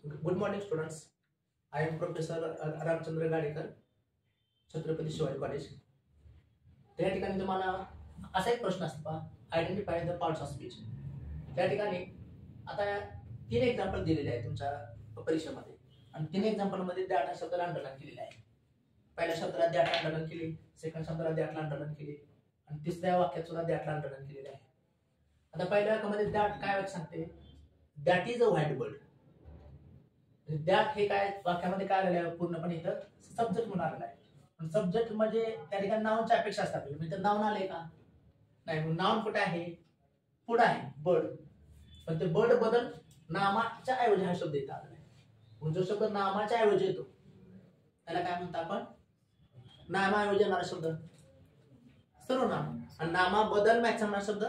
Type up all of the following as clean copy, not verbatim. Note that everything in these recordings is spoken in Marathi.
Good morning, students. I am Professor Ramchandra Gadekar, Chhatrapati Shivaji college. त्या ठिकाणी तुम्हाला असा एक प्रश्न असतो पहा, identify the parts of speech. त्या ठिकाणी आता 3 एक्झाम्पल दिलेले आहेत तुमच्या परीक्षेमध्ये आणि 3 एक्झाम्पल मध्ये दॅट हा शब्दाला अंडरलाईन केलेला आहे. पहिल्या शब्दाला दॅट अंडरलाईन केली, सेकंड शब्दाला दॅट अंडरलाईन केली आणि तिसऱ्या वाक्यात सुद्धा दॅट अंडरलाईन केलेले आहे. आता पहिल्या वाक्यामध्ये दॅट काय वाक्य सांगते, that is a white bird. That हे काय वाक्यामध्ये काय आलेलं आहे, पूर्णपणे इथं सब्जेक्ट म्हणून आलेलं आहे. पण सब्जेक्ट म्हणजे त्या ठिकाणी नाउनच्या अपेक्षा असतात. म्हणजे नाउन आले का नाही, नाउन कुठे आहे, पुढे आहे बर्ड. पण ते बर्ड बदल नामाच्या ऐवजी हा शब्द इथं आलेला आहे. जो शब्द नामाच्या ऐवजी येतो त्याला काय म्हणतो आपण, नामाऐवजी येणारा शब्द सर्वनाम आणि नामा बदल मॅच होणारा शब्द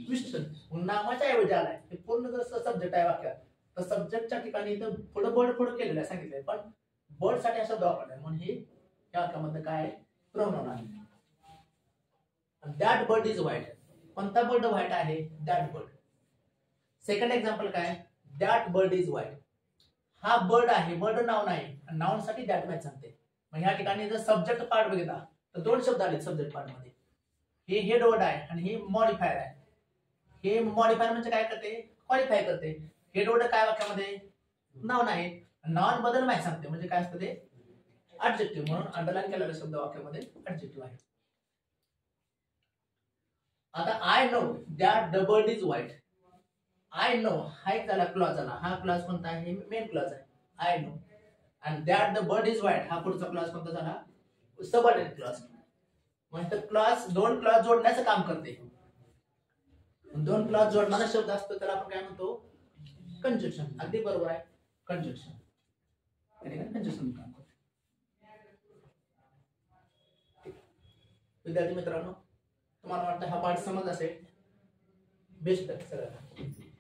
विशेषण. नामाच्या ऐवजी आलाय, हे पूर्ण जसं सब्जेक्ट आहे वाक्यात तर सब्जेक्टच्या ठिकाणी इथं पुढे बर्ड पुढे केलेलं आहे, सांगितलंय. पण बर्ड साठी हा शब्द वापरलाय म्हणून हे या वाक्यामध्ये काय प्रोनाउन आहे. That bird is white. कोणता बर्ड व्हाईट आहे, दॅट बर्ड. सेकंड एक्झाम्पल काय, दॅट बर्ड इज व्हाईट. हा बर्ड आहे, बर्ड नाउन आहे, नाउन साठी दॅट मॅच सांगते. मग ह्या ठिकाणी जर सब्जेक्ट पार्ट बघितला तर 2 शब्द आले सब्जेक्ट पार्ट मध्ये. हे हेड वर्ड आहे आणि हे मॉडिफायर आहे. हे मॉडिफायर म्हणजे काय करते, क्वालिफाय करते. हेड वर्ड काय वाक्यामध्ये, नाउन आहे, नाउन बदल मॅच सांगते. म्हणजे काय असतं ते ऍडजेक्टिव्ह, म्हणून अंडरलाईन केलेला शब्द वाक्यामध्ये ऍडजेक्टिव्ह आहे. आता I know that the bird is white. I know हा एक झाला क्लॉज झाला. हा क्लॉज कोणता आहे, मेन क्लॉज आहे आय नो. आणि that the bird is white हा पुढचा क्लॉज कोणता झाला, सबऑर्डिनेट क्लॉज. म्हणजे क्लॉज 2 क्लॉज जोडण्याचं काम करते. 2 क्लॉज जोडणारा शब्द असतो त्याला आपण काय म्हणतो, कंजक्शन. अगदी बरोबर आहे, कंजक्शन. कंजक्शन काम करते. विद्यार्थी मित्रांनो, तुम्हाला वाटतं हा पाठ समज असेल, बेस्ट सगळ्यांना.